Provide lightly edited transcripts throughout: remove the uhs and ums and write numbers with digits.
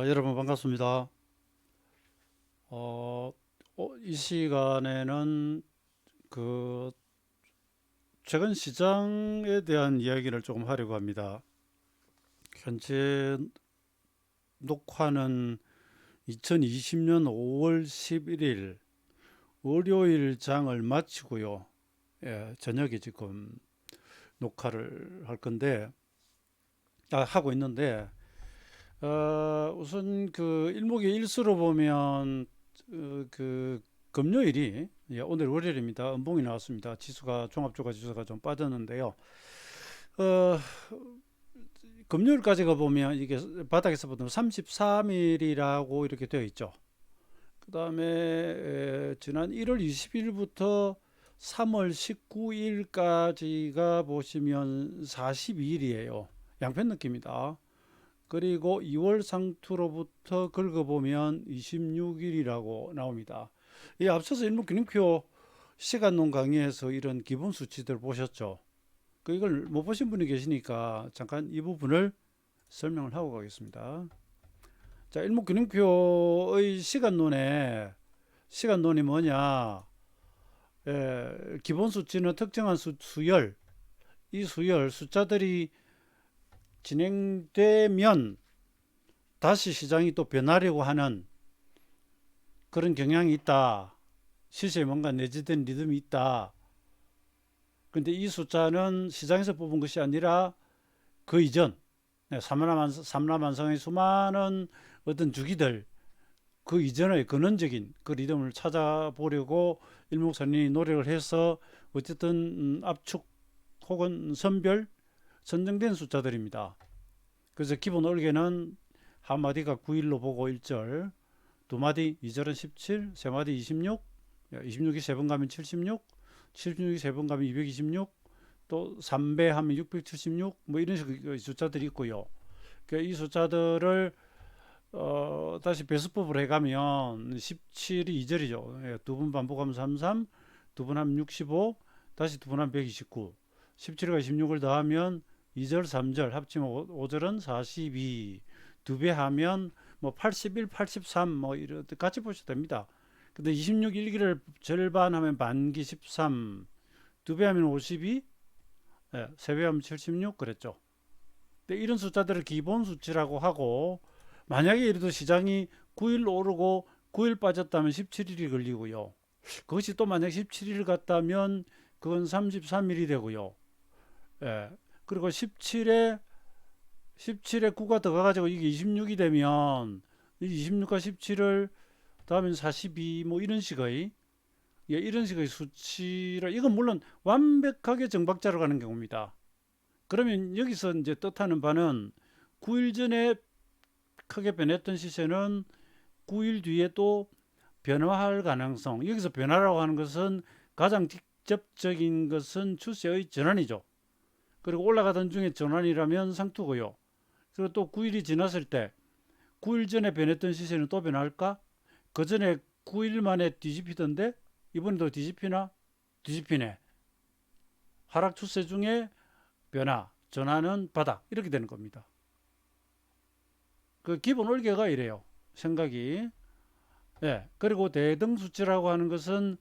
여러분 반갑습니다. 어, 이 시간에는 그 최근 시장에 대한 이야기를 조금 하려고 합니다. 현재 녹화는 2020년 5월 11일 월요일 장을 마치고요. 저녁에 지금 녹화를 할 건데, 하고 있는데, 우선 그 일목의 일수로 보면 그 금요일이 오늘 월요일입니다. 음봉이 나왔습니다. 지수가 종합주가 지수가 좀 빠졌는데요. 어, 금요일까지가 보면 이게 바닥에서 보면 33일이라고 이렇게 되어 있죠. 그다음에 지난 1월 20일부터 3월 19일까지가 보시면 42일이에요. 양편 느낌이다. 그리고 2월 상투로부터 긁어보면 26일이라고 나옵니다. 이 앞서서 일목균형표 시간론 강의에서 이런 기본 수치들 보셨죠? 이걸 못 보신 분이 계시니까 잠깐 이 부분을 설명을 하고 가겠습니다. 자, 일목균형표의 시간론이 뭐냐? 기본 수치는 특정한 수열, 이 수열 숫자들이 진행되면 다시 시장이 또 변하려고 하는 그런 경향이 있다. 시세에 뭔가 내재된 리듬이 있다. 근데 이 숫자는 시장에서 뽑은 것이 아니라 그 이전, 삼라만상의 수많은 어떤 주기들, 그 이전의 근원적인 그 리듬을 찾아보려고 일목산이 노력을 해서 어쨌든 압축 혹은 선정된 숫자들입니다. 그래서 기본 얼개는 한 마디가 9일로 보고 1절, 두 마디 2절은 17, 세 마디 26, 26이 세 번 가면 76, 76이 세 번 가면 226, 또 3배 하면 676, 뭐 이런 식의 숫자들이 있고요. 이 숫자들을 다시 배수법을 해가면 17이 2절이죠. 두 번 반복하면 33, 두 번 하면 65, 다시 두 번 하면 129, 17과 26을 더하면 2절, 3절 합치면 5절은 42, 두 배 하면 뭐 81, 83, 뭐 이런 같이 보셔도 됩니다. 근데 26 일기를 절반하면 만기 13, 두 배 하면 52, 세 배 하면 76 그랬죠. 근데 이런 숫자들을 기본 수치라고 하고, 만약에 예를 들어 시장이 9일 오르고 9일 빠졌다면 17일이 걸리고요. 그것이 또 만약 17일 갔다면 그건 33일이 되고요. 예. 그리고 17에 9가 들어가가지고 이게 26이 되면 26과 17을 더하면 42 뭐 이런 식의 이런 식의 수치를, 이건 물론 완벽하게 정박자로 가는 경우입니다. 그러면 여기서 이제 뜻하는 바는 9일 전에 크게 변했던 시세는 9일 뒤에 또 변화할 가능성. 여기서 변화라고 하는 것은 가장 직접적인 것은 추세의 전환이죠. 그리고 올라가던 중에 전환이라면 상투고요. 그리고 또 9일이 지났을 때 9일 전에 변했던 시세는 또 변할까? 그 전에 9일 만에 뒤집히던데 이번에도 뒤집히나? 뒤집히네. 하락 추세 중에 변화, 전환은 바닥 이렇게 되는 겁니다. 그 기본 얼개가 이래요. 생각이. 그리고 대등 수치라고 하는 것은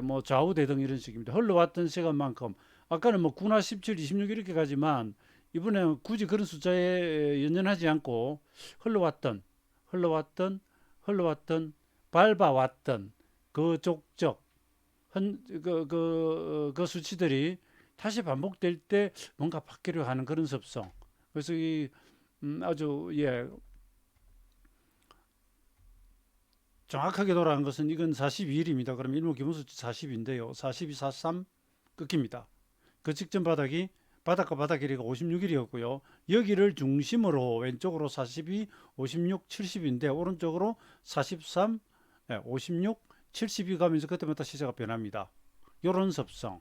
뭐 좌우 대등 이런 식입니다. 흘러왔던 시간만큼. 아까는 뭐 9나 17, 26 이렇게 가지만 이번에는 굳이 그런 숫자에 연연하지 않고 흘러왔던, 흘러왔던, 흘러왔던, 밟아왔던 그 족적, 그 수치들이 다시 반복될 때 뭔가 바뀌려 하는 그런 습성. 그래서 아주 정확하게 돌아간 것은 이건 42일입니다. 그럼 일목 기본수치 40인데요. 42, 43 끊깁니다. 그 직전 바닥이 바닥과 바닥 길이가 56일이었고요. 여기를 중심으로 왼쪽으로 42, 56, 70인데 오른쪽으로 43, 56, 70이 가면서 그때마다 시세가 변합니다. 이런 습성.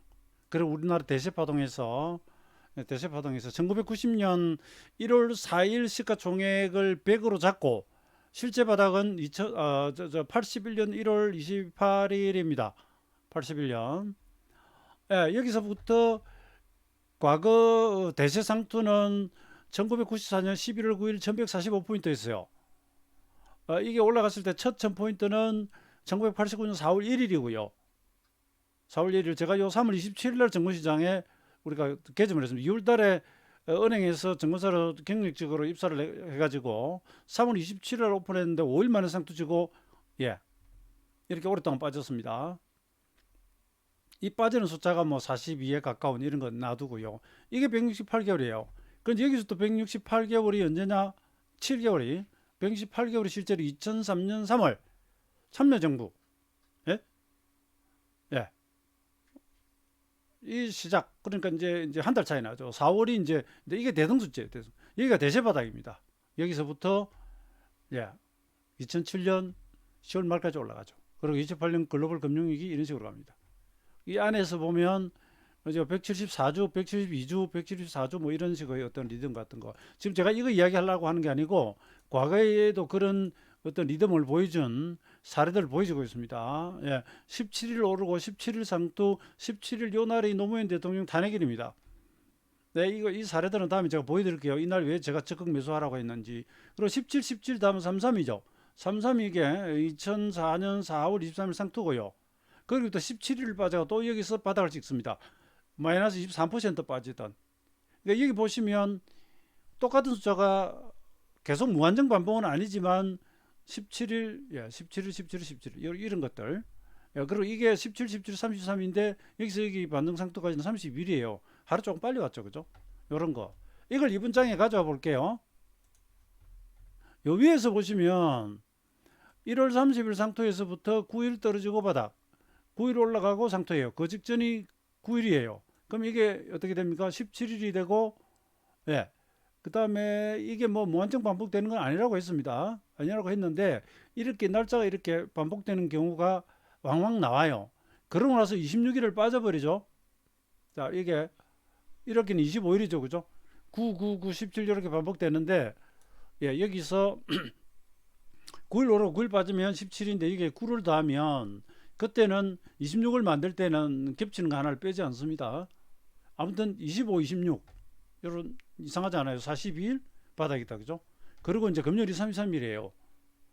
그리고 우리나라 대세파동에서 1990년 1월 4일 시가총액을 100으로 잡고 실제 바닥은 81년 1월 28일입니다. 81년. 여기서부터 과거 대세 상투는 1994년 11월 9일 1145포인트였어요. 이게 올라갔을 때 첫 1000포인트는 1989년 4월 1일이고요. 4월 1일 제가 요 3월 27일 날 증권시장에 우리가 개점을 했습니다. 2월 달에 은행에서 증권사로 경력직으로 입사를 해가지고 3월 27일 날 오픈했는데 5일 만에 상투치고 예 이렇게 오랫동안 빠졌습니다. 이 빠지는 숫자가 뭐 42에 가까운 이런 건 놔두고요. 이게 168개월이에요. 그런데 여기서 또 168개월이 언제냐? 7개월이 168개월이 실제로 2003년 3월 참여정부 예? 예. 이 시작 그러니까 이제 한 달 차이 나죠. 4월이 이제 근데 이게 대등수제 여기가 대세바닥입니다. 여기서부터 예 2007년 10월 말까지 올라가죠. 그리고 2008년 글로벌 금융위기 이런 식으로 갑니다. 이 안에서 보면 이제 174주, 172주, 174주 뭐 이런 식의 어떤 리듬 같은 거. 지금 제가 이거 이야기하려고 하는 게 아니고 과거에도 그런 어떤 리듬을 보여준 사례들을 보여주고 있습니다. 예, 17일 오르고 17일 상투, 17일 요 날이 노무현 대통령 탄핵일입니다. 네, 이 사례들은 다음에 제가 보여드릴게요. 이날 왜 제가 적극 매수하라고 했는지. 그리고 17, 17 다음은 33이죠. 33 이게 2004년 4월 23일 상투고요. 그리고 또 17일 빠져가 또 여기서 바닥을 찍습니다. 마이너스 23% 빠지던. 그러니까 여기 보시면 똑같은 숫자가 계속 무한정 반복은 아니지만 17일, 17일, 17일, 17일 이런 것들. 그리고 이게 17, 17, 33인데 여기서 여기 반등상투까지는 31이에요. 하루 조금 빨리 왔죠, 그죠? 요런 거. 이걸 이번 장에 가져와 볼게요. 요 위에서 보시면 1월 30일 상토에서부터 9일 떨어지고 바닥, 9일 올라가고 상토예요. 그 직전이 9일이에요. 그럼 이게 어떻게 됩니까? 17일이 되고, 예. 그 다음에 이게 뭐 무한정 반복되는 건 아니라고 했습니다. 아니라고 했는데, 이렇게 날짜가 이렇게 반복되는 경우가 왕왕 나와요. 그러고 나서 26일을 빠져버리죠. 자, 이게, 이렇게는 25일이죠. 그죠? 9, 9, 9, 17 이렇게 반복되는데, 예, 여기서 9일 오르고 9일 빠지면 17인데 이게 9를 더하면 그때는 26을 만들 때는 겹치는 거 하나를 빼지 않습니다. 아무튼 25, 26 이런 이상하지 않아요. 42일 바닥이다 그죠? 그리고 이제 금요일이 33일이에요.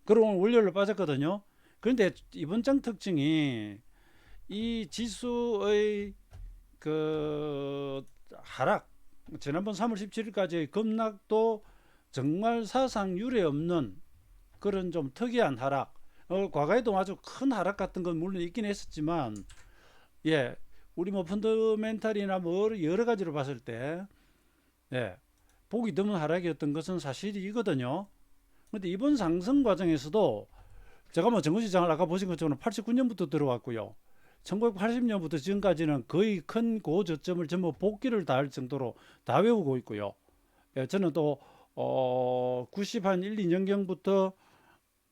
그리고 오늘 월요일로 빠졌거든요. 그런데 이번 장 특징이 이 지수의 그 하락 지난번 3월 17일까지의 급락도 정말 사상 유례 없는 그런 좀 특이한 하락. 과거에도 아주 큰 하락 같은 건 물론 있긴 했었지만, 예, 우리 뭐 펀더멘탈이나 뭐 여러 가지로 봤을 때, 예, 보기 드문 하락이었던 것은 사실이거든요. 근데 이번 상승 과정에서도 제가 뭐 증권시장을 아까 보신 것처럼 89년부터 들어왔고요. 1980년부터 지금까지는 거의 큰 고저점을 전부 복귀를 다 할 정도로 다 외우고 있고요. 예, 저는 또 90한 1, 2년경부터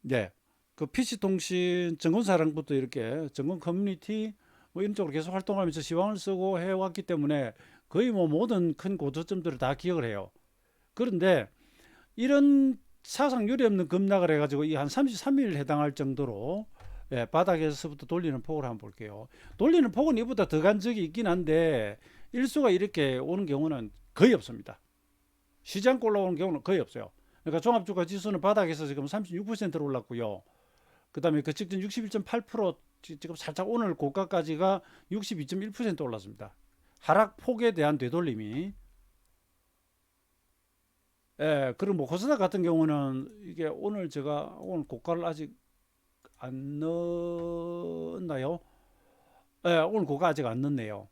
네, 그 PC통신 증권사랑부터 이렇게 증권 커뮤니티 뭐 이런 쪽으로 계속 활동하면서 시황을 쓰고 해왔기 때문에 거의 뭐 모든 큰 고저점들을 다 기억을 해요. 그런데 이런 사상 유례 없는 급락을 해가지고 이 한 33일 해당할 정도로 예, 바닥에서부터 돌리는 폭을 한번 볼게요. 돌리는 폭은 이보다 더 간 적이 있긴 한데 일수가 이렇게 오는 경우는 거의 없습니다. 시장 올라오는 경우는 거의 없어요. 그러니까 종합주가 지수는 바닥에서 지금 36%로 올랐고요. 그 다음에 그 직전 61.8% 지금 살짝 오늘 고가까지가 62.1% 올랐습니다. 하락폭에 대한 되돌림이. 예, 그리고 뭐 코스닥 같은 경우는 이게 오늘 제가 오늘 고가를 아직 안 넣었나요? 예, 오늘 고가 아직 안 넣었네요.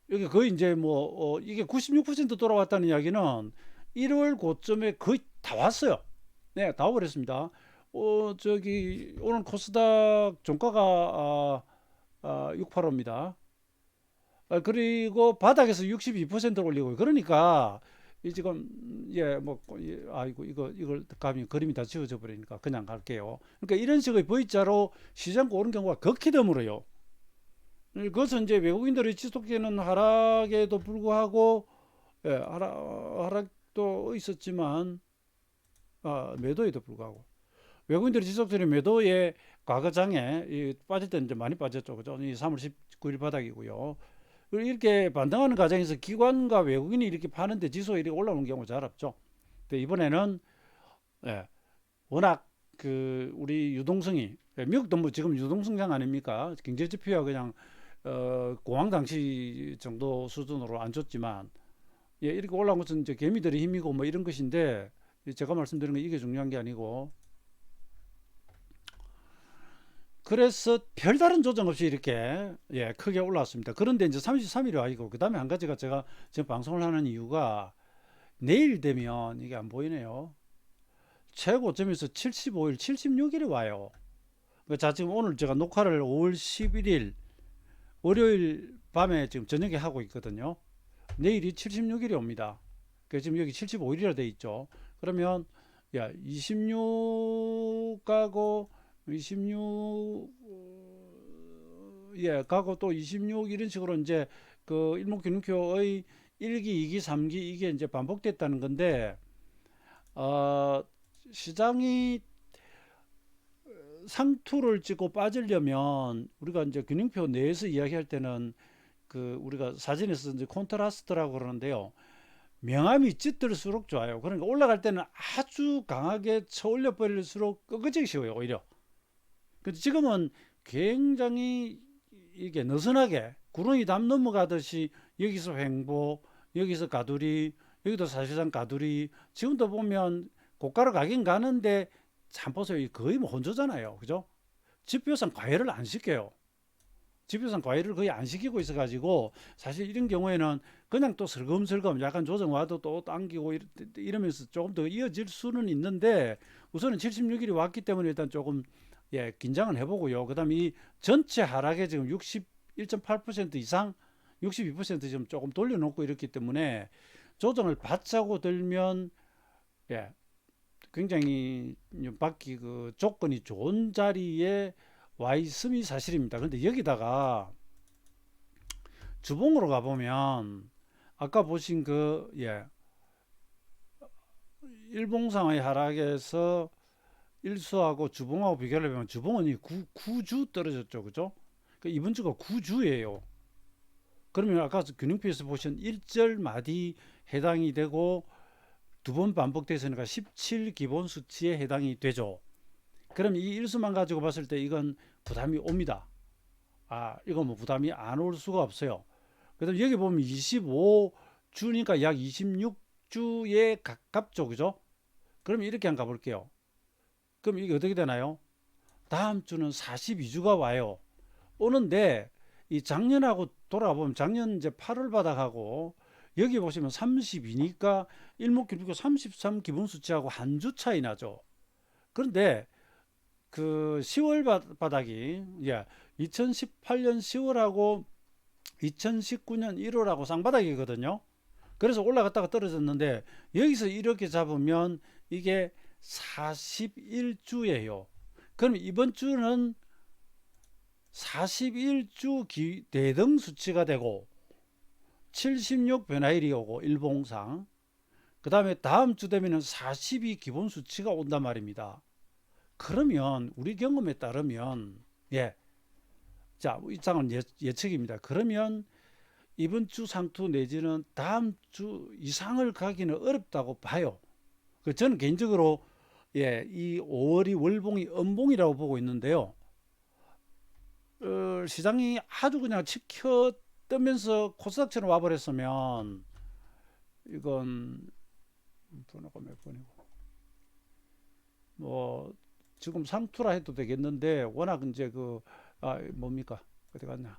이게 거의 이제 뭐 이게 96% 돌아왔다는 이야기는 1월 고점에 거의 다 왔어요. 네, 다 와버렸습니다. 저기 오늘 코스닥 종가가 685입니다. 그리고 바닥에서 62% 올리고 그러니까 이 지금 예뭐 아이고 이걸 감히 그림이 다 지워져 버리니까 그냥 갈게요. 그러니까 이런 식의 V자로 시장 오른 경우가 극히 드물어요. 그것은 이제 외국인들이 지속되는 하락에도 불구하고 예, 하락도 있었지만 매도에도 불구하고 외국인들이 지속적인 매도에 과거장에 빠질 때는 이제 많이 빠졌죠. 그죠? 이 3월 19일 바닥이고요. 그리고 이렇게 반등하는 과정에서 기관과 외국인이 이렇게 파는데 지수가 이렇게 올라오는 경우가 잘 없죠. 근데 이번에는 예, 워낙 우리 유동성이 미국도 뭐 지금 유동성장 아닙니까? 경제 지표가 그냥 공황 당시 정도 수준으로 안 좋지만 예, 이렇게 올라온 것은 이제 개미들의 힘이고 뭐 이런 것인데 제가 말씀드린 건 이게 중요한 게 아니고 그래서 별다른 조정 없이 이렇게 예, 크게 올라왔습니다. 그런데 이제 33일이 아니고 그 다음에 한 가지가 제가 지금 방송을 하는 이유가 내일 되면 이게 안 보이네요. 최고점에서 75일, 76일이 와요. 자, 지금 오늘 제가 녹화를 5월 11일 월요일 밤에 지금 저녁에 하고 있거든요. 내일이 76일이 옵니다. 지금 여기 75일이라 돼 있죠. 그러면 야, 26가고 26 예, 가고 또 26 이런 식으로 이제 그 일목균형표의 1기, 2기, 3기 이게 이제 반복됐다는 건데 어, 시장이 상투를 찍고 빠지려면 우리가 이제 균형표 내에서 이야기할 때는 그 우리가 사진에서 이제 콘트라스트라고 그러는데요. 명암이 짙을수록 좋아요. 그러니까 올라갈 때는 아주 강하게 쳐올려 버릴수록 끄끄지기 쉬워요, 오히려. 근데 지금은 굉장히 이게 느슨하게 구름이 담 넘어가듯이 여기서 횡보, 여기서 가두리, 여기도 사실상 가두리. 지금도 보면 고가로 가긴 가는데 참 보세요. 거의 뭐 혼조잖아요. 그죠? 지표상 과열을 안 시켜요. 지표상 과열을 거의 안 시키고 있어가지고 사실 이런 경우에는 그냥 또 슬금슬금 약간 조정 와도 또 당기고 이러면서 조금 더 이어질 수는 있는데 우선은 76일이 왔기 때문에 일단 조금 예, 긴장을 해보고요. 그 다음에 이 전체 하락에 지금 61.8% 이상 62% 지금 조금 돌려놓고 이렇기 때문에 조정을 받자고 들면 예, 굉장히 받기 그 조건이 좋은 자리에 와 있음이 사실입니다. 그런데 여기다가 주봉으로 가보면 아까 보신 그 예, 일봉상의 하락에서 일수하고 주봉하고 비교를 해보면 주봉은 9주 떨어졌죠. 그죠? 이번 주가 9주예요. 그러면 아까 균형표에서 보신 1절 마디 해당이 되고 두 번 반복됐으니까 17 기본 수치에 해당이 되죠. 그럼 이 일수만 가지고 봤을 때 이건 부담이 옵니다. 아, 이거 뭐 부담이 안 올 수가 없어요. 그다음 여기 보면 25주니까 약 26주에 가깝죠. 그죠? 그럼 이렇게 한번 가볼게요. 그럼 이게 어떻게 되나요? 다음 주는 42주가 와요. 오는데 이 작년하고 돌아보면 작년 이제 8월 바닥하고 여기 보시면 32니까 일목균형표 33 기본 수치하고 한 주 차이 나죠. 그런데 그 10월 바닥이 예, 2018년 10월하고 2019년 1월하고 쌍바닥이거든요. 그래서 올라갔다가 떨어졌는데 여기서 이렇게 잡으면 이게 41주예요. 그럼 이번 주는 41주 대등 수치가 되고 76 변화일이 오고 일봉상 그 다음에 다음 주 되면 42 기본 수치가 온단 말입니다. 그러면 우리 경험에 따르면 예, 자, 이 장은 예측입니다. 그러면 이번 주 상투 내지는 다음 주 이상을 가기는 어렵다고 봐요. 저는 개인적으로 예, 이 5월이 월봉이 음봉이라고 보고 있는데요. 시장이 아주 그냥 치켜 뜨면서 코스닥처럼 와버렸으면 이건 번호가 몇 번이고 뭐 지금 상투라 해도 되겠는데 워낙 이제 뭡니까 어디 갔냐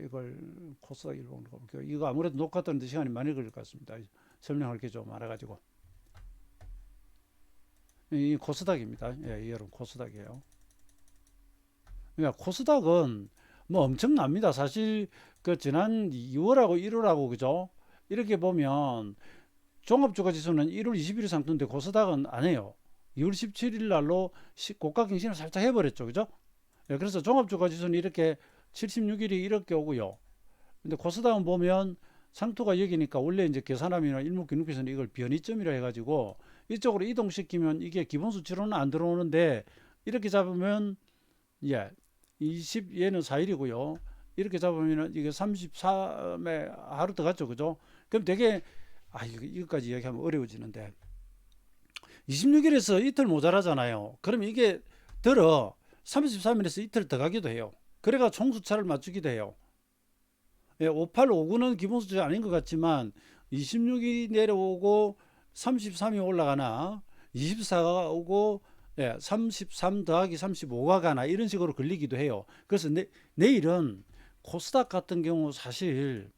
이걸 코스닥 일봉으로 이거 아무래도 녹화 뜨는데 시간이 많이 걸릴 것 같습니다. 설명할 게 좀 많아가지고 이 코스닥입니다. 예, 여러분 코스닥이에요. 그러니까 코스닥은 뭐 엄청납니다. 사실 그 지난 2월하고 1월하고 그죠? 이렇게 보면 종합주가 지수는 1월 20일 상투인데 코스닥은 안 해요. 2월 17일 날로 고가 갱신을 살짝 해버렸죠. 그죠? 예, 그래서 종합주가 지수는 이렇게 76일이 이렇게 오고요. 근데 코스닥은 보면 상투가 여기니까 원래 이제 계산하면 일목균형표에서는 이걸 변이점이라 해가지고 이쪽으로 이동시키면 이게 기본 수치로는 안 들어오는데 이렇게 잡으면 예, 20 얘는 4일이고요. 이렇게 잡으면 이게 33에 하루 더 갔죠. 그죠? 그럼 되게 이거까지 이야기하면 어려워지는데 26일에서 이틀 모자라잖아요. 그럼 이게 들어 33일에서 이틀 더 가기도 해요. 그래가 총수차를 맞추기도 해요. 예, 58, 59는 기본 수치가 아닌 것 같지만 26이 내려오고 33이 올라가나 24가 오고, 예, 33 더하기 35가 가나 이런 식으로 걸리기도 해요. 그래서 내일은 코스닥 같은 경우 사실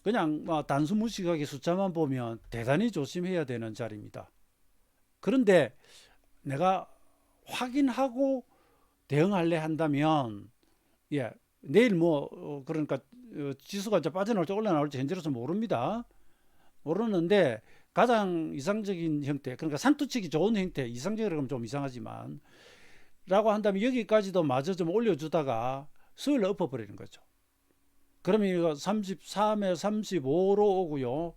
그냥 단수 무식하게 숫자만 보면 대단히 조심해야 되는 자리입니다. 그런데 내가 확인하고 대응할래 한다면, 예, 내일 그러니까 지수가 이제 빠져나올지 올라나올지 현재로서 모릅니다. 모르는데 가장 이상적인 형태, 그러니까 상투치기 좋은 형태, 이상적이라고 하면 좀 이상하지만 라고 한다면 여기까지도 마저 좀 올려주다가 수요일 날 엎어버리는 거죠. 그러면 이거 33에 35로 오고요.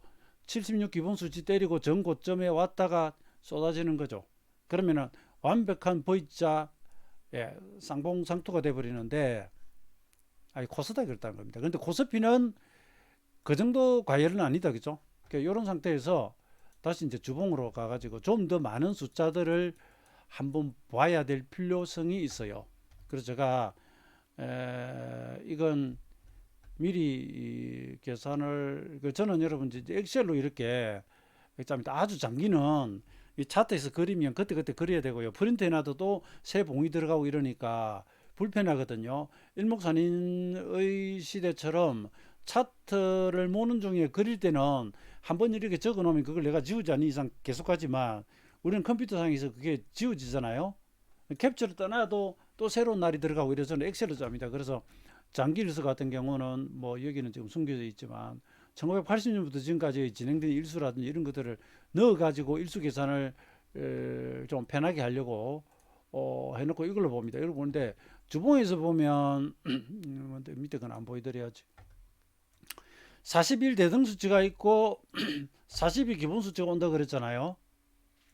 76 기본수치 때리고 전고점에 왔다가 쏟아지는 거죠. 그러면은 완벽한 V자, 예, 쌍봉상투가 돼버리는데, 아니 코스닥이 그렇다는 겁니다. 그런데 코스피는 그 정도 과열은 아니다, 그죠? 그러니까 이런 상태에서 다시 이제 주봉으로 가가지고 좀 더 많은 숫자들을 한번 봐야 될 필요성이 있어요. 그래서 제가 이건 미리 계산을, 저는 여러분 이제 엑셀로 이렇게 아주 장기는 이 차트에서 그리면 그때그때 그려야 되고요. 프린트 해놔도 새 봉이 들어가고 이러니까 불편하거든요. 일목산인의 시대처럼 차트를 모는 중에 그릴 때는 한번 이렇게 적어 놓으면 그걸 내가 지우지 않는 이상 계속 가지만 우리는 컴퓨터상에서 그게 지워지잖아요. 캡처를 떠나도 또 새로운 날이 들어가고 이래서 엑셀을 짭니다. 그래서 장기 일수 같은 경우는 여기는 지금 숨겨져 있지만 1980년부터 지금까지 진행된 일수라든지 이런 것들을 넣어가지고 일수 계산을 좀 편하게 하려고 해놓고 이걸로 봅니다. 이걸 보는데 주봉에서 보면 밑에 건 안 보여드려야지. 40일 대등 수치가 있고 40일 기본 수치가 온다고 그랬잖아요.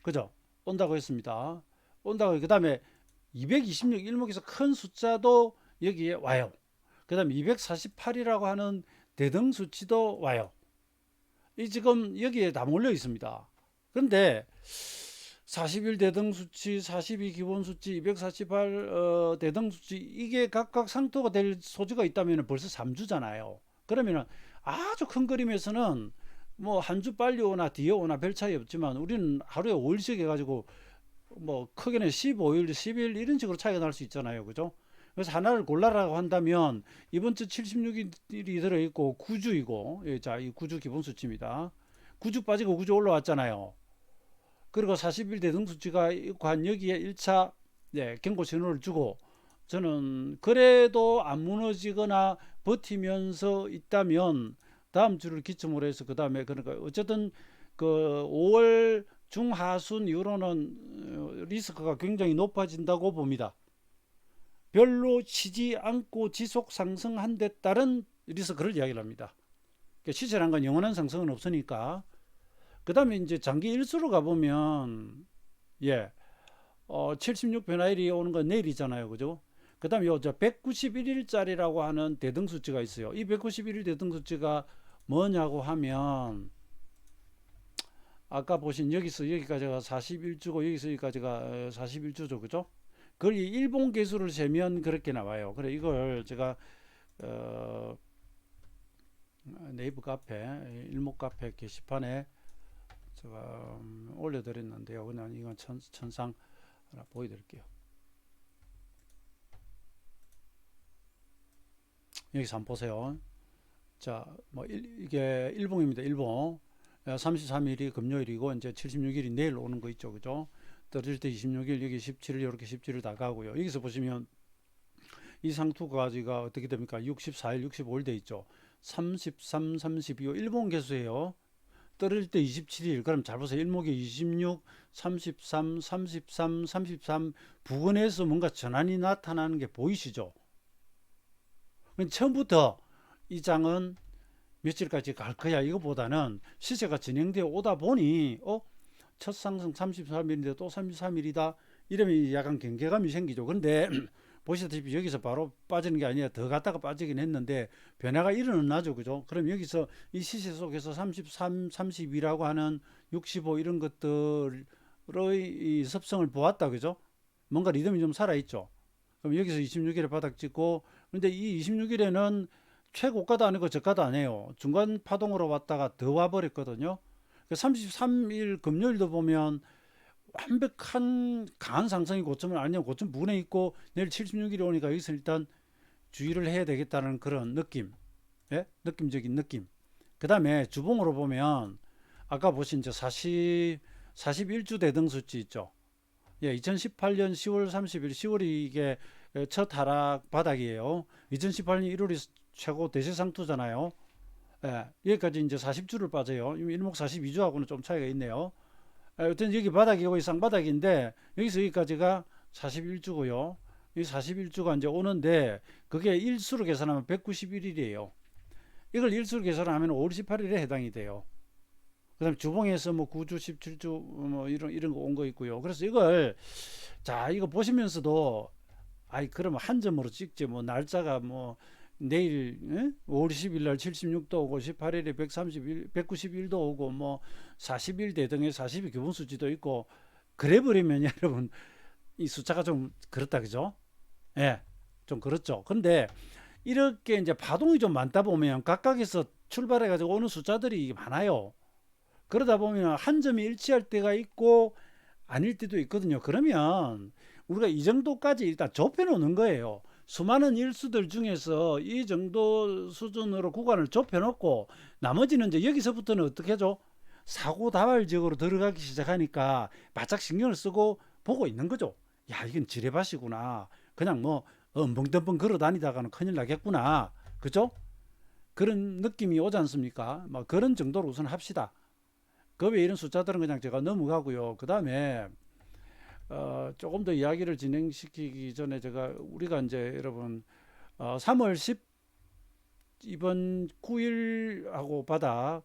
그죠? 온다고 했습니다. 온다고. 그 다음에 226 일목에서 큰 숫자도 여기에 와요. 그 다음에 248이라고 하는 대등 수치도 와요. 이 지금 여기에 다 몰려 있습니다. 그런데 41 대등 수치, 42 기본 수치, 248 대등 수치, 이게 각각 상토가 될 소지가 있다면 벌써 3주잖아요. 그러면은 아주 큰 그림에서는 한 주 빨리 오나 뒤에 오나 별 차이 없지만 우리는 하루에 5일씩 해가지고 크게는 15일, 10일 이런 식으로 차이가 날 수 있잖아요. 그죠? 그래서 하나를 골라라고 한다면 이번 주 76일이 들어있고 9주이고, 예, 자, 이 9주 기본 수치입니다. 9주 빠지고 9주 올라왔잖아요. 그리고 40일 대등 수치가 한 여기에 1차, 네, 경고 신호를 주고, 저는 그래도 안 무너지거나 버티면서 있다면 다음 주를 기점으로 해서 그 다음에, 그러니까 어쨌든 그 5월 중하순 이후로는 리스크가 굉장히 높아진다고 봅니다. 별로 치지 않고 지속 상승한 데 따른 리스크를 이야기를 합니다. 시세란 건 영원한 상승은 없으니까. 그 다음에 이제 장기 일수로 가보면, 예, 76 변화일이 오는 건 내일이잖아요. 그죠? 그 다음에 요 191일짜리라고 하는 대등수치가 있어요. 이 191일 대등수치가 뭐냐고 하면, 아까 보신 여기서 여기까지가 41주고 여기서 여기까지가 41주죠. 그죠? 그걸 일본 개수를 세면 그렇게 나와요. 그래 이걸 제가 네이버 카페, 일목 카페 게시판에 제가 올려드렸는데요. 그냥 이건 천상 하나 보여드릴게요. 여기서 한번 보세요. 자, 이게 일봉입니다. 일봉. 33일이 금요일이고 이제 76일이 내일 오는 거 있죠. 그죠? 떨어질 때 26일, 여기 17일, 이렇게 17일 다 가고요. 여기서 보시면 이 상투가 어떻게 됩니까? 64일, 65일 돼 있죠. 33, 32, 일본 개수예요. 떨어질 때 27일. 그럼 잘 보세요. 일목에 26, 33, 33, 33 부근에서 뭔가 전환이 나타나는 게 보이시죠? 처음부터 이 장은 며칠까지 갈 거야 이거보다는 시세가 진행되어 오다 보니 첫 상승 33일인데 또 33일이다 이러면 약간 경계감이 생기죠. 그런데 보시다시피 여기서 바로 빠지는 게 아니라 더 갔다가 빠지긴 했는데 변화가 일어나죠. 그죠? 그럼 여기서 이 시세 속에서 33, 32라고 하는 65 이런 것들 이 습성을 보았다, 그죠? 뭔가 리듬이 좀 살아있죠. 그럼 여기서 26일에 바닥 찍고, 근데 이 26일에는 최고가도 아니고 저가도 아니에요. 중간 파동으로 왔다가 더 와버렸거든요. 33일 금요일도 보면 완벽한 강한 상승이 고점은 아니요. 고점 부근에 있고 내일 76일이 오니까 여기서 일단 주의를 해야 되겠다는 그런 느낌. 예? 느낌적인 느낌. 그 다음에 주봉으로 보면 아까 보신 저 41주 대등 수치 있죠. 예, 2018년 10월 30일, 10월이 이게 첫 하락 바닥이에요. 2018년 1월이 최고 대세상투잖아요. 예, 여기까지 이제 40주를 빠져요. 일목 42주하고는 좀 차이가 있네요. 어떤 여기 바닥이고 이 쌍바닥인데 여기서 여기까지가 41주고요. 이 41주가 이제 오는데 그게 일수로 계산하면 191일이에요. 이걸 일수로 계산하면 5월 18일에 해당이 돼요. 그다음에 주봉에서 뭐 9주, 17주 뭐 이런 거 온 거 있고요. 그래서 이걸 자 이거 보시면서도 아이 그러면 한 점으로 찍지 뭐 날짜가 뭐 내일 5월 10일 날 76도 오고 18일에 131, 191도 오고 뭐 40일 대등에 40일 기본 수치도 있고 그래 버리면 여러분 이 숫자가 좀 그렇다 그죠? 예. 좀 그렇죠. 근데 이렇게 이제 파동이 좀 많다 보면 각각에서 출발해 가지고 오는 숫자들이 많아요. 그러다 보면 한 점이 일치할 때가 있고 아닐 때도 있거든요. 그러면 우리가 이 정도까지 일단 좁혀 놓는 거예요. 수많은 일수들 중에서 이 정도 수준으로 구간을 좁혀 놓고 나머지는 이제 여기서부터는 어떻게 하죠? 사고다발적으로 들어가기 시작하니까 바짝 신경을 쓰고 보고 있는 거죠. 야, 이건 지뢰밭이구나. 그냥 뭐 멍덩벙 걸어 다니다가는 큰일 나겠구나. 그죠? 그런 느낌이 오지 않습니까? 뭐 그런 정도로 우선 합시다. 그 외에 이런 숫자들은 그냥 제가 넘어가고요. 그 다음에 조금 더 이야기를 진행시키기 전에 제가 우리가 이제 여러분 3월 10 이번 9일하고 바닥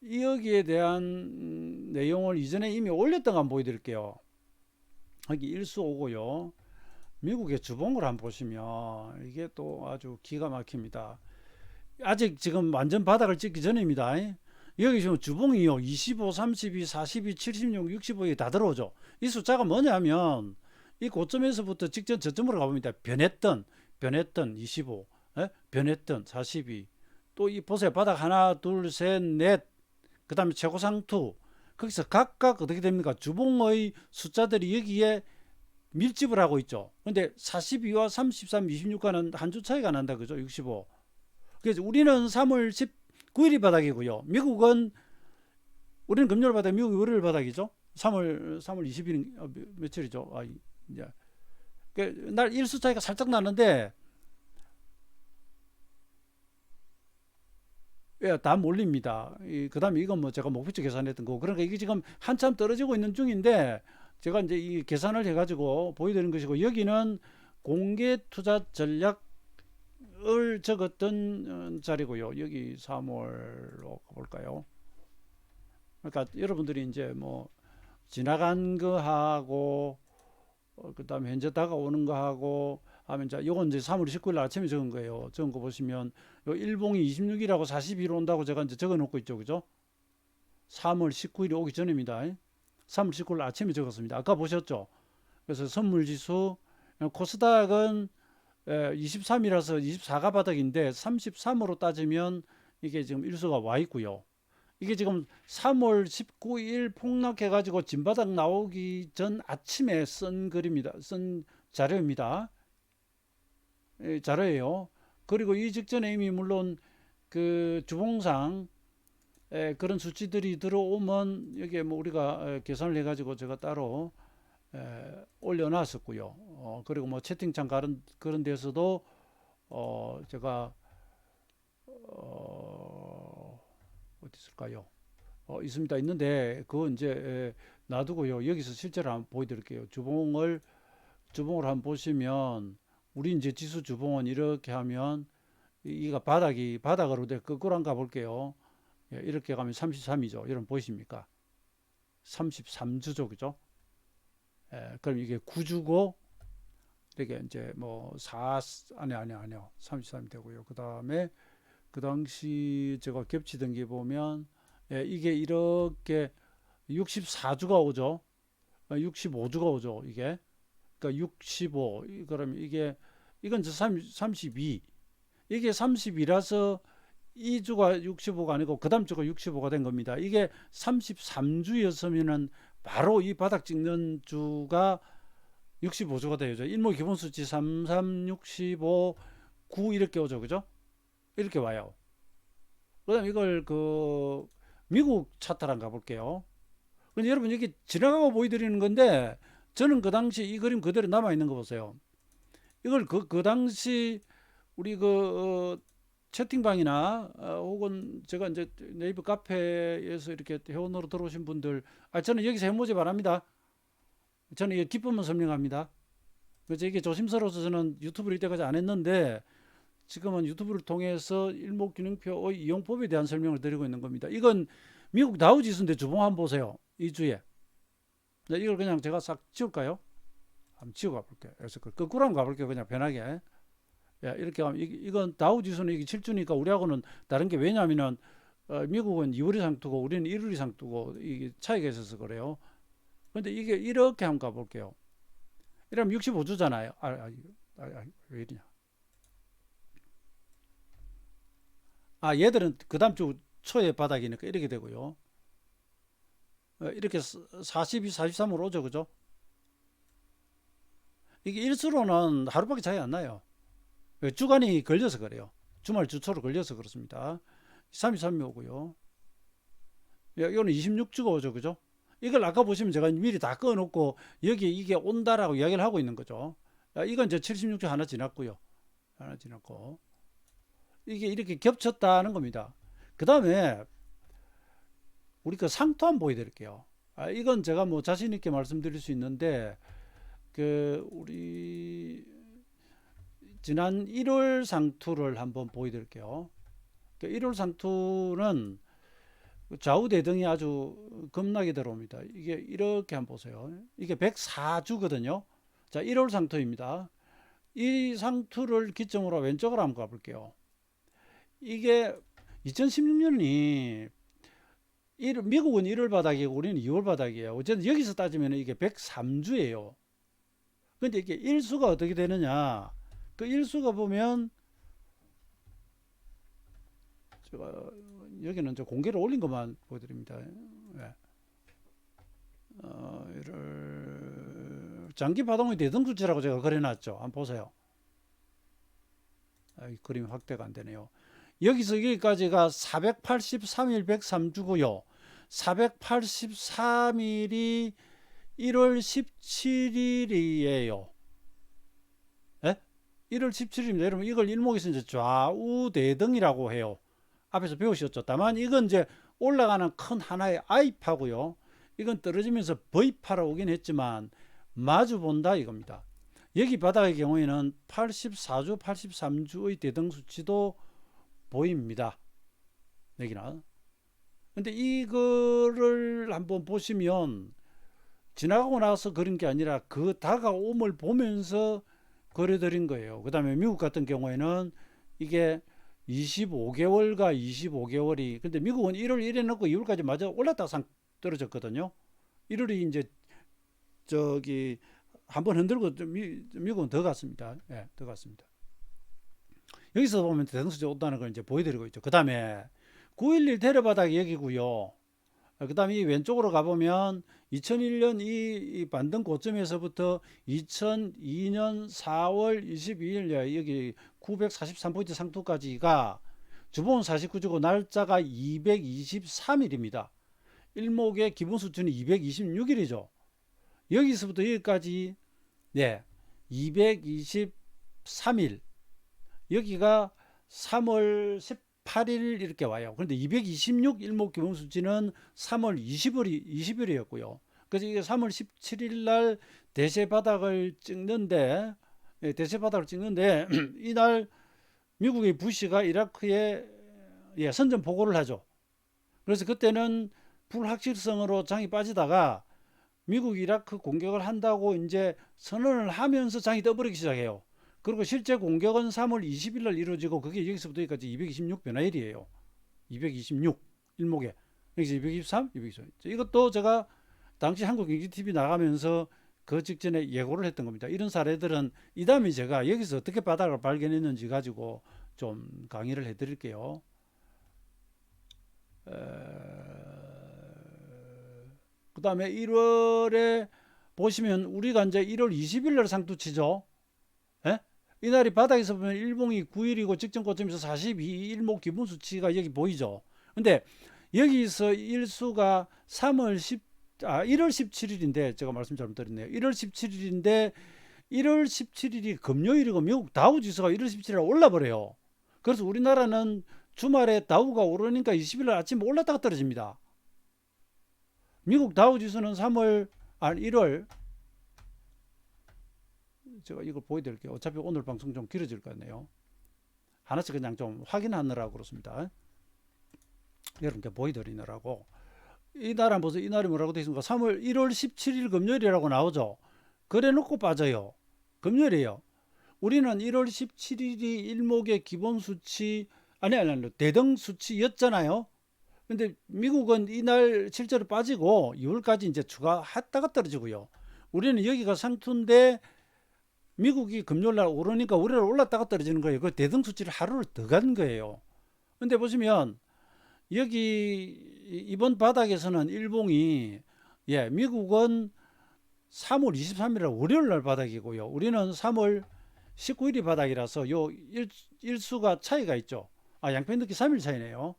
여기에 대한 내용을 이전에 이미 올렸던 거 한번 보여드릴게요. 여기 일수 오고요. 미국의 주봉을 한번 보시면 이게 또 아주 기가 막힙니다. 아직 지금 완전 바닥을 찍기 전입니다. 여기 지금 주봉이요. 25, 32, 42, 76, 65이 다 들어오죠. 이 숫자가 뭐냐면 이 고점에서부터 직전 저점으로 가봅니다. 변했던 25, 변했던 42. 또 이 보세요. 바닥 하나, 둘, 셋, 넷. 그 다음에 최고상투. 거기서 각각 어떻게 됩니까? 주봉의 숫자들이 여기에 밀집을 하고 있죠. 근데 42와 33, 26과는 한 주 차이가 난다. 그죠? 65. 그래서 우리는 3월 19일이 바닥이고요. 미국은 우리는 금요일 바닥, 미국이 월요일 바닥이죠. 3월 20일 며칠이죠. 이제 날 일수 차이가 살짝 나는데 예, 다 몰립니다. 그 다음에 이건 뭐 제가 목표치 계산했던 거고 그러니까 이게 지금 한참 떨어지고 있는 중인데 제가 이제 이 계산을 해가지고 보여드리는 것이고 여기는 공개 투자 전략 을 적었던 자리고요. 여기 3월로 가볼까요? 그러니까 여러분들이 이제 뭐 지나간 거 하고 그다음에 현재 다가오는 거 하고 하면 자 요건 이제 3월 19일 아침에 적은 거예요. 적은 거 보시면 요 일봉이 26일하고 40일 온다고 제가 이제 적어 놓고 있죠. 그죠? 3월 19일이 오기 전입니다. 3월 19일 아침에 적었습니다. 아까 보셨죠? 그래서 선물 지수 코스닥은 23이라서 24가 바닥인데 33으로 따지면 이게 지금 일수가 와 있고요. 이게 지금 3월 19일 폭락해가지고 진바닥 나오기 전 아침에 쓴 글입니다. 쓴 자료입니다. 자료예요. 그리고 이 직전에 이미 물론 그 주봉상 그런 수치들이 들어오면 여기에 뭐 우리가 계산을 해가지고 제가 따로 올려놨었고요. 그리고 뭐 채팅창 그런 데서도 제가 어디 있을까요? 있는데 그거 이제 놔두고요. 여기서 실제로 한번 보여드릴게요. 주봉을 한번 보시면 우리 이제 지수 주봉은 이렇게 하면 이가 바닥으로 돼 거꾸로 한번 가볼게요. 예, 이렇게 가면 33이죠. 여러분 보이십니까? 33주죠, 그죠? 그럼 이게 9주고 이렇게 이제 뭐 4, 아니요. 33이 되고요. 그 다음에 그 당시 제가 겹치던 게 보면 이게 이렇게 64주가 오죠. 65주가 오죠. 이게. 그러니까 65. 그러면 이건 32. 이게 30이라서 이 주가 65가 아니고 그 다음 주가 65가 된 겁니다. 이게 33주였으면은 바로 이 바닥 찍는 주가 65주가 되죠. 일목 기본수치 3, 3, 65, 9 이렇게 오죠. 그죠? 이렇게 와요. 그 다음 이걸 미국 차트를 한번 가볼게요. 근데 여러분 이게 지나가고 보여드리는 건데 저는 그 당시 이 그림 그대로 남아있는 거 보세요. 이걸 그 당시 우리 채팅방이나 혹은 제가 이제 네이버 카페에서 이렇게 회원으로 들어오신 분들, 저는 여기서 해보지 바랍니다. 저는 이게 기쁨만 설명합니다. 그래서 이게 조심스러워서 저는 유튜브를 이때까지 안 했는데 지금은 유튜브를 통해서 일목균형표의 이용법에 대한 설명을 드리고 있는 겁니다. 이건 미국 다우지수인데 주봉 한번 보세요. 이 주에. 이걸 그냥 제가 싹 지울까요? 한번 지워 가볼게요. 그래서 거꾸로 한번 가볼게요. 그냥 편하게. 이렇게 하면 이건 다우지수는 이게 7주니까 우리하고는 다른 게 왜냐하면은 미국은 2월 이상 두고 우리는 1월 이상 두고 이게 차이가 있어서 그래요. 근데 이게 이렇게 한번 가볼게요. 이러면 65주잖아요. 왜 이러냐. 얘들은 그 다음 주 초에 바닥이니까 이렇게 되고요. 이렇게 42, 43으로 오죠. 그죠? 이게 일수로는 하루밖에 차이 안 나요. 주간이 걸려서 그래요. 주말 주초로 걸려서 그렇습니다. 33이 오고요. 이거는 26주가 오죠. 그죠? 이걸 아까 보시면 제가 미리 다 꺼놓고 여기 이게 온다라고 이야기를 하고 있는 거죠. 이건 이제 76주 하나 지났고요. 하나 지났고. 이게 이렇게 겹쳤다는 겁니다. 그 다음에 우리 상토 한번 보여드릴게요. 이건 제가 뭐 자신있게 말씀드릴 수 있는데, 우리 지난 1월 상투를 한번 보여드릴게요. 1월 상투는 좌우 대등이 아주 겁나게 들어옵니다. 이게 이렇게 한번 보세요. 이게 104주거든요. 자, 1월 상투입니다. 이 상투를 기점으로 왼쪽으로 한번 가볼게요. 이게 2016년이 미국은 1월 바닥이고 우리는 2월 바닥이에요. 어쨌든 여기서 따지면 이게 103주예요. 근데 이게 일수가 어떻게 되느냐? 그 일수가 보면 제가 여기는 저 공개를 올린 것만 보여드립니다. 네. 장기 파동의 대등수치라고 제가 그려놨죠. 한번 보세요. 이 그림 확대가 안 되네요. 여기서 여기까지가 483일 103주고요. 483일이 1월 17일이에요. 예? 1월 17일입니다. 여러분 이걸 일목에서 이제 좌우 대등이라고 해요. 앞에서 배우셨죠. 다만 이건 이제 올라가는 큰 하나의 I파고요. 이건 떨어지면서 V파로 오긴 했지만 마주 본다 이겁니다. 여기 바닥의 경우에는 84주, 83주의 대등 수치도 보입니다. 여기는. 근데 이거를 한번 보시면 지나가고 나서 그런 게 아니라 그 다가옴을 보면서 그려드린 거예요. 그 다음에 미국 같은 경우에는 이게 25개월과 25개월이, 근데 미국은 1월 1일에 넣고 2월까지 마저 올랐다가 상 떨어졌거든요. 1월이 이제 저기 한번 흔들고 미국은 더 갔습니다. 예, 더 갔습니다. 여기서 보면 대등수치 온다는 걸 이제 보여드리고 있죠. 그 다음에 911 대려바닥이 여기고요. 그 다음에 이 왼쪽으로 가보면 2001년 이 반등 고점에서부터 2002년 4월 22일 여기 943포인트 상투까지가 주봉은 49주고 날짜가 223일입니다. 일목의 기본 수준이 226일이죠. 여기서부터 여기까지 223일, 여기가 3월 18일 이렇게 와요. 그런데 226 일목 기본 수치는 3월 20일이었고요. 그래서 이게 3월 17일 날 대세 바닥을 찍는데 이날 미국의 부시가 이라크에 선전 보고를 하죠. 그래서 그때는 불확실성으로 장이 빠지다가 미국 이라크 공격을 한다고 이제 선언을 하면서 장이 떠버리기 시작해요. 그리고 실제 공격은 3월 20일 날 이루어지고 그게 여기서부터 여기까지 226 변화일이에요. 226 일목에 여기서 223, 223. 이것도 제가 당시 한국경제TV 나가면서 그 직전에 예고를 했던 겁니다. 이런 사례들은 이 다음에 제가 여기서 어떻게 바닥을 발견했는지 가지고 좀 강의를 해드릴게요. 그 다음에 1월에 보시면 우리가 이제 1월 20일 날 상투치죠. 예? 이날이 바닥에서 보면 일봉이 9일이고 직전 고점에서 42 일목 기본 수치가 여기 보이죠. 근데 여기서 일수가 1월 17일인데 제가 말씀 잘못 드렸네요. 1월 17일인데 1월 17일이 금요일이고 미국 다우 지수가 1월 17일에 올라버려요. 그래서 우리나라는 주말에 다우가 오르니까 20일 날 아침에 올랐다가 떨어집니다. 미국 다우 지수는 1월 제가 이걸 보여드릴게요. 어차피 오늘 방송 좀 길어질 것 같네요. 하나씩 그냥 좀 확인하느라고 그렇습니다. 여러분께 보여드리느라고. 이 날은 보세요. 이 날이 뭐라고 되어 있습니까? 1월 17일 금요일이라고 나오죠. 그래 놓고 빠져요. 금요일이에요. 우리는 1월 17일이 일목의 기본 수치, 아니, 대등 수치였잖아요. 근데 미국은 이날 실제로 빠지고 2월까지 이제 추가했다가 떨어지고요. 우리는 여기가 상투인데 미국이 금요일 날 오르니까 우리는 올랐다가 떨어지는 거예요. 그 대등 수치를 하루를 더 간 거예요. 근데 보시면 여기 이번 바닥에서는 일봉이 미국은 3월 23일 월요일 날 바닥이고요. 우리는 3월 19일이 바닥이라서 요 일수가 차이가 있죠. 양평등기 3일 차이네요.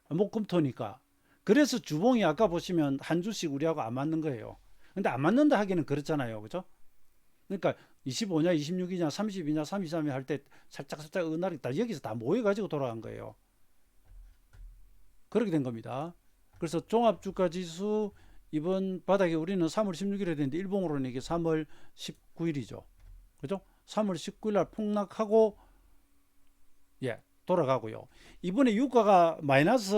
목금토니까. 그래서 주봉이 아까 보시면 한 주씩 우리하고 안 맞는 거예요. 근데 안 맞는다 하기는 그렇잖아요. 그죠? 그러니까 25냐 26이냐 30이냐 33이 할 때 살짝 은날이 다 여기서 다 모여가지고 돌아간 거예요. 그렇게 된 겁니다. 그래서 종합주가지수 이번 바닥에 우리는 3월 16일에 됐는데 일봉으로는 이게 3월 19일이죠. 그죠? 3월 19일 날 폭락하고 돌아가고요. 이번에 유가가 마이너스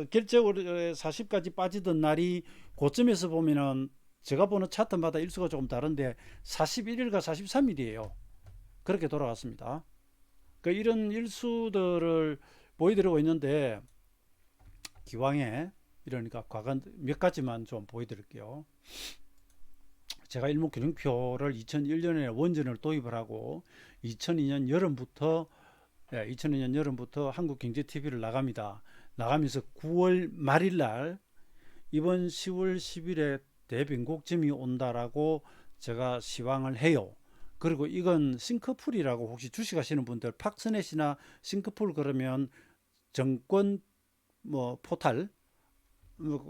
결제월 40까지 빠지던 날이 고점에서 보면은 제가 보는 차트마다 일수가 조금 다른데 41일과 43일이에요. 그렇게 돌아갔습니다. 그러니까 이런 일수들을 보여드리고 있는데 기왕에 이러니까 과거 몇 가지만 좀 보여드릴게요. 제가 일목균형표를 2001년에 원전을 도입을 하고 2002년 여름부터 한국경제TV를 나갑니다. 나가면서 9월 말일 날 이번 10월 10일에 대변곡점이 온다라고 제가 시황을 해요. 그리고 이건 싱크풀이라고 혹시 주식하시는 분들 팍스넷이나 싱크풀 그러면 정권 포탈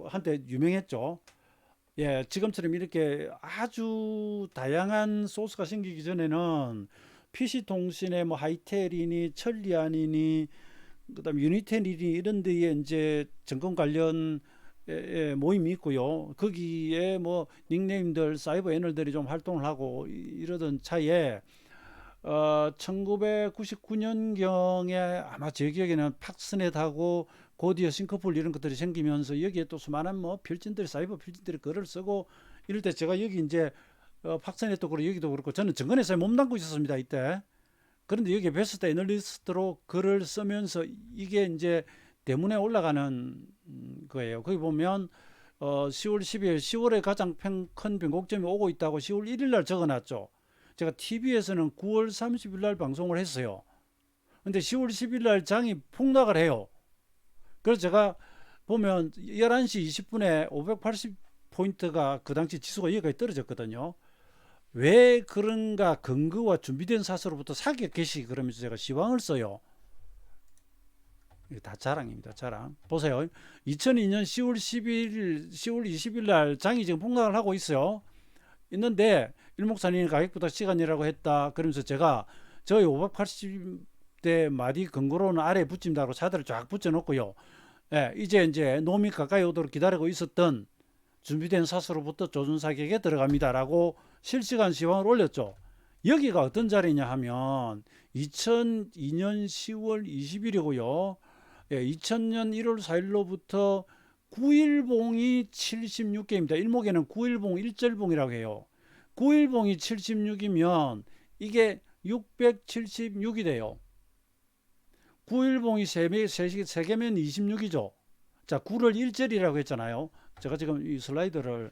한때 유명했죠. 지금처럼 이렇게 아주 다양한 소스가 생기기 전에는 PC통신의 하이텔이니 천리안이니 그다음 유니텔이니 이런 데에 이제 정권 관련 모임이 있고요. 거기에 닉네임들 사이버 애널들이 좀 활동을 하고 이러던 차에 1999년경에 아마 제 기억에는 팍스넷하고 고디어 싱크풀 이런 것들이 생기면서 여기에 또 수많은 필진들이 사이버 필진들이 글을 쓰고 이럴 때 제가 여기 이제 팍스넷도 그렇고 여기도 그렇고 저는 정권회사에 몸담고 있었습니다 이때. 그런데 여기 베스트 애널리스트로 글을 쓰면서 이게 이제 대문에 올라가는 거예요. 거기 보면 10월 12일 10월에 가장 큰 변곡점이 오고 있다고 10월 1일 날 적어놨죠. 제가 TV에서는 9월 30일 날 방송을 했어요. 근데 10월 10일 날 장이 폭락을 해요. 그래서 제가 보면 11시 20분에 580포인트가 그 당시 지수가 여기까지 떨어졌거든요. 왜 그런가 근거와 준비된 사서로부터 사격 개시 그러면서 제가 시황을 써요. 이게 다 자랑입니다. 자랑. 보세요. 2002년 10월 20일 날 장이 지금 폭락을 하고 있어요. 있는데 일목산인이 가격보다 시간이라고 했다. 그러면서 제가 저희 580대 마디 근거로는 아래 붙임다고 차들을 쫙 붙여놓고요. 이제 놈이 가까이 오도록 기다리고 있었던 준비된 사수로부터 조준사격에 들어갑니다라고 실시간 시황을 올렸죠. 여기가 어떤 자리냐 하면 2002년 10월 20일이고요. 2000년 1월 4일로부터 9일봉이 76개입니다. 일목에는 9일봉, 일절봉이라고 해요. 9일봉이 76이면 이게 676이 돼요. 9일봉이 3개면 26이죠. 자, 9를 일절이라고 했잖아요. 제가 지금 이 슬라이드를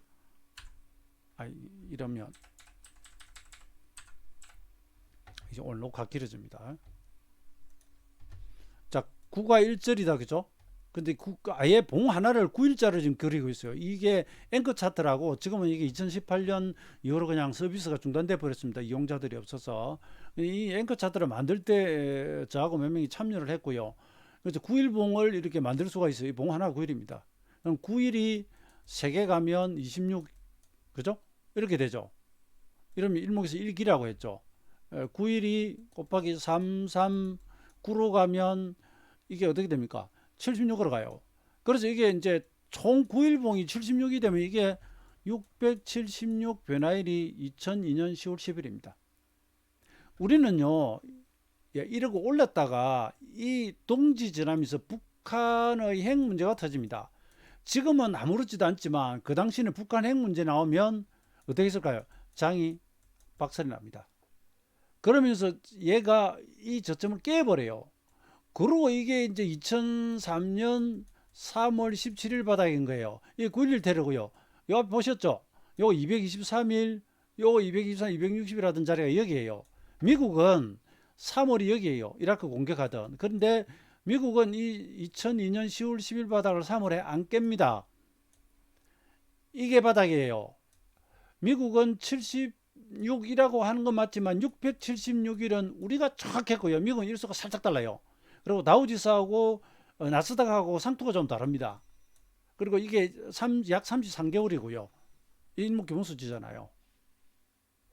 이러면 이제 오늘 녹화 길어집니다. 자, 9가 1절이다, 그죠? 근데 아예 봉 하나를 9일자를 지금 그리고 있어요. 이게 앵커 차트라고, 지금은 이게 2018년 이후로 그냥 서비스가 중단돼 버렸습니다. 이용자들이 없어서. 이 앵커 차트를 만들 때 저하고 몇 명이 참여를 했고요. 그래서 9일 봉을 이렇게 만들 수가 있어요. 이 봉 하나 9일입니다. 그럼 9일이 3개 가면 26, 그죠? 이렇게 되죠. 이러면 일목에서 1기라고 했죠. 9일이 곱하기 3, 3, 9로 가면 이게 어떻게 됩니까? 76으로 가요. 그래서 이게 이제 총 9일봉이 76이 되면 이게 676 변화일이 2002년 10월 10일입니다. 우리는요, 이러고 올렸다가 이 동지 지나면서 북한의 핵 문제가 터집니다. 지금은 아무렇지도 않지만 그 당시에는 북한 핵 문제 나오면 어떻게 했을까요? 장이 박살이 납니다. 그러면서 얘가 이 저점을 깨버려요. 그리고 이게 이제 2003년 3월 17일 바닥인 거예요. 이게 9일 되려고요. 여기 보셨죠? 요거 223일, 요거 223, 260이라던 자리가 여기에요. 미국은 3월이 여기에요. 이라크 공격하던. 그런데 미국은 이 2002년 10월 10일 바닥을 3월에 안 깹니다. 이게 바닥이에요. 미국은 76이라고 하는 건 맞지만 676일은 우리가 정확했고요. 미국은 일수가 살짝 달라요. 그리고 다우지수하고 나스닥하고 상투가 좀 다릅니다. 그리고 이게 약 33개월이고요. 일목기본수지잖아요.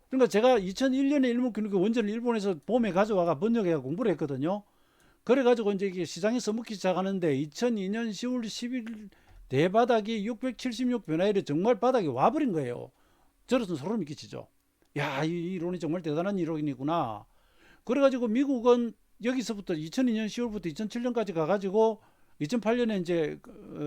그러니까 제가 2001년에 일목기본수 원전을 일본에서 봄에 가져와가 번역해서 공부를 했거든요. 그래가지고 이제 이게 시장에 써먹기 시작하는데 2002년 10월 10일 대바닥이 676 변화일에 정말 바닥이 와버린 거예요. 저로서는 소름이 끼치죠. 야, 이 이론이 정말 대단한 이론이구나. 그래가지고 미국은 여기서부터 2002년 10월부터 2007년까지 가가지고 2008년에 이제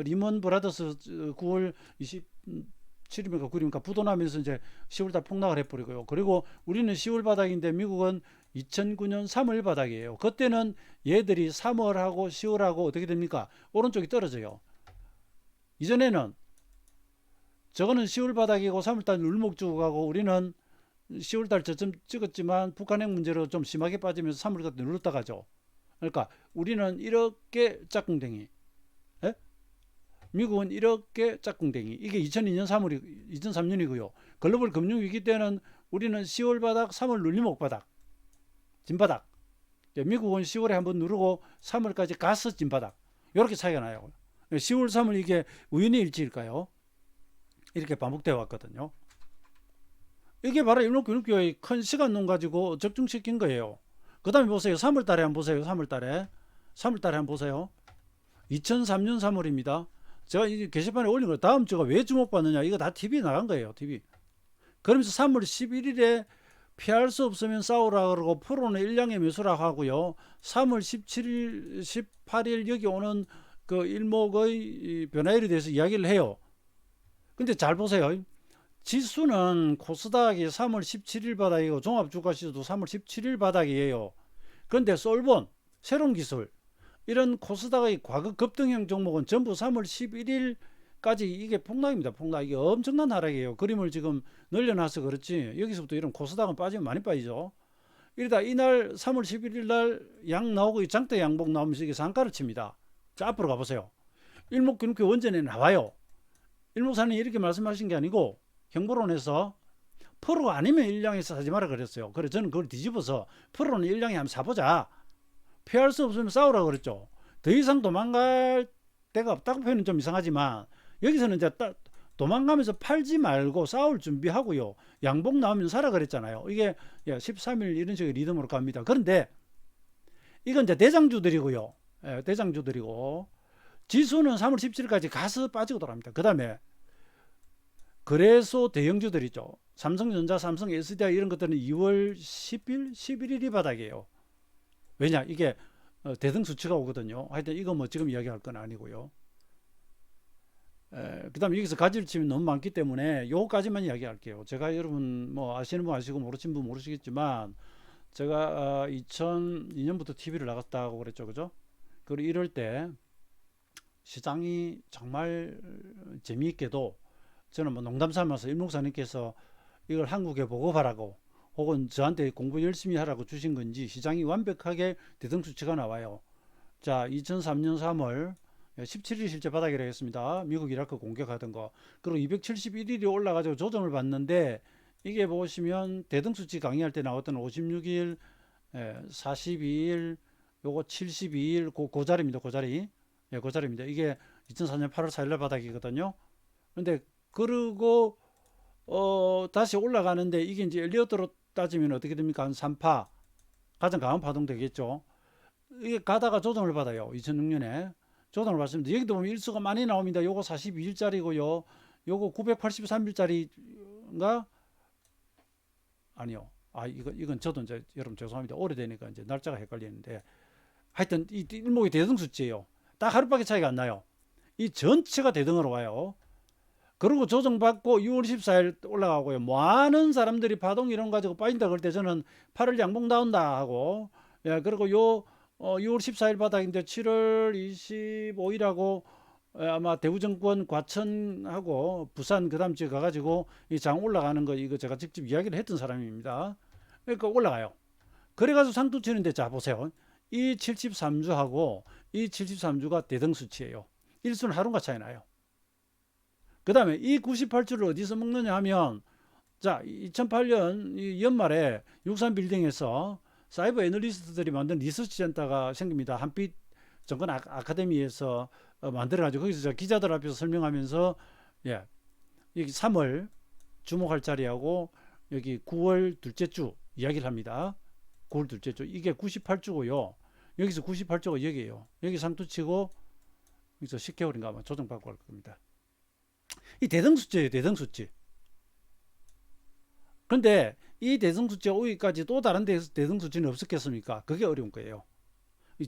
리먼 브라더스 9월 27일인가 9일인가 부도나면서 이제 10월달 폭락을 해버리고요. 그리고 우리는 10월 바닥인데 미국은 2009년 3월 바닥이에요. 그때는 얘들이 3월하고 10월하고 어떻게 됩니까? 오른쪽이 떨어져요. 이전에는 저거는 10월 바닥이고 3월달 울목 주고 가고 우리는 10월달 저점 찍었지만 북한 핵 문제로 좀 심하게 빠지면서 3월달 눌렀다 가죠. 그러니까 우리는 이렇게 짝꿍댕이, 예? 미국은 이렇게 짝꿍댕이. 이게 2002년 3월이 2003년이고요. 글로벌 금융위기 때는 우리는 10월 바닥, 3월 눌림목 바닥, 진바닥. 미국은 10월에 한번 누르고 3월까지 가서 진바닥. 이렇게 차이가 나요. 10월, 3월 이게 우연의 일치일까요? 이렇게 반복되어 왔거든요. 이게 바로 일목균형교의 큰 시간론 가지고 적중시킨 거예요. 그 다음에 보세요. 3월달에 한번 보세요. 3월달에 한번 보세요. 2003년 3월입니다. 제가 이 게시판에 올린 거 다음 주가 왜 주목받느냐, 이거 다 TV에 나간 거예요. TV. 그러면서 3월 11일에 피할 수 없으면 싸우라 그러고 프로는 일량의 매수라 하고요. 3월 17일, 18일 여기 오는 그 일목의 변화일에 대해서 이야기를 해요. 근데 잘 보세요. 지수는 코스닥이 3월 17일 바닥이고 종합주가지수도 3월 17일 바닥이에요. 그런데 솔본, 새로운 기술, 이런 코스닥의 과거 급등형 종목은 전부 3월 11일까지 이게 폭락입니다. 폭락. 이게 엄청난 하락이에요. 그림을 지금 늘려놔서 그렇지 여기서부터 이런 코스닥은 빠지면 많이 빠지죠. 이러다 이날 3월 11일 날 양 나오고 장대 양봉 나오면서 이게 상가를 칩니다. 자, 앞으로 가보세요. 일목균형표 원전에 나와요. 일목사님 이렇게 말씀하신 게 아니고 형보론에서 프로 아니면 일량에서 사지 마라 그랬어요. 그래서 저는 그걸 뒤집어서 프로는 일량에 한번 사보자. 피할 수 없으면 싸우라 그랬죠. 더 이상 도망갈 데가 없다고 표현은 좀 이상하지만 여기서는 이제 도망가면서 팔지 말고 싸울 준비하고요. 양봉 나오면 사라 그랬잖아요. 이게 13일 이런 식의 리듬으로 갑니다. 그런데 이건 이제 대장주들이고요. 대장주들이고 지수는 3월 17일까지 가서 빠지고 돌아갑니다. 그 다음에 거래소 대형주들 있죠. 삼성전자, 삼성, SDI 이런 것들은 2월 10일, 11일이 바닥이에요. 왜냐? 이게 대등 수치가 오거든요. 하여튼 이거 뭐 지금 이야기할 건 아니고요. 그 다음에 여기서 가지를 치면 너무 많기 때문에 요거까지만 이야기할게요. 제가 여러분 뭐 아시는 분 아시고 모르시는 분 모르시겠지만 제가 2002년부터 TV를 나갔다고 그랬죠. 그죠? 그리고 이럴 때 시장이 정말 재미있게도 저는 뭐 농담 삼아서 임목사님께서 이걸 한국에 보고하라고 혹은 저한테 공부 열심히 하라고 주신 건지 시장이 완벽하게 대등수치가 나와요. 자, 2003년 3월 17일 실제 바닥이라 했습니다. 미국 이라크 공격하던 거. 그리고 271일이 올라가지고 조정을 받는데 이게 보시면 대등수치 강의할 때 나왔던 56일, 42일, 요거 72일 그 자리입니다. 그 자리. 예, 그 자리입니다. 이게 2004년 8월 4일 바닥이거든요. 근데 그리고 다시 올라가는데 이게 이제 엘리어트로 따지면 어떻게 됩니까? 한 3파. 가장 강한 파동 되겠죠. 이게 가다가 조정을 받아요. 2006년에. 조정을 받습니다. 여기도 보면 일수가 많이 나옵니다. 요거 42일짜리고요. 요거 983일짜리인가? 아니요. 이건 저도 이제 여러분 죄송합니다. 오래되니까 이제 날짜가 헷갈리는데 하여튼 이 일목이 대등수치예요. 딱 하루밖에 차이가 안 나요. 이 전체가 대등으로 와요. 그리고 조정받고 6월 14일 올라가고요. 많은 사람들이 파동 이런 거 가지고 빠진다 그럴 때 저는 8월 양봉 나온다 하고, 예, 그리고 6월 14일 바닥인데 7월 25일하고 아마 대우정권 과천하고 부산 그 다음 주에 가가지고 이 장 올라가는 거 이거 제가 직접 이야기를 했던 사람입니다. 그러니까 올라가요. 그래가지고 상투 치는데 자 보세요. 이 73주하고 이 73주가 대등수치예요. 일수는 하루가 차이 나요. 그 다음에 이 98주를 어디서 먹느냐 하면 자 2008년 연말에 63빌딩에서 사이버 애널리스트들이 만든 리서치 센터가 생깁니다. 한빛 정권 아카데미에서 만들어가지고 거기서 기자들 앞에서 설명하면서 예, 여기 3월 주목할 자리하고 여기 9월 둘째 주 이야기를 합니다. 9월 둘째 주 이게 98주고요. 여기서 98주가 여기에요. 여기 상투치고 여기서 10개월인가 아마 조정받고 갈 겁니다. 이 대등수치예요. 대등수치. 근데 이 대등수치 5위까지 또 다른 대등수치는 없었겠습니까? 그게 어려운 거예요.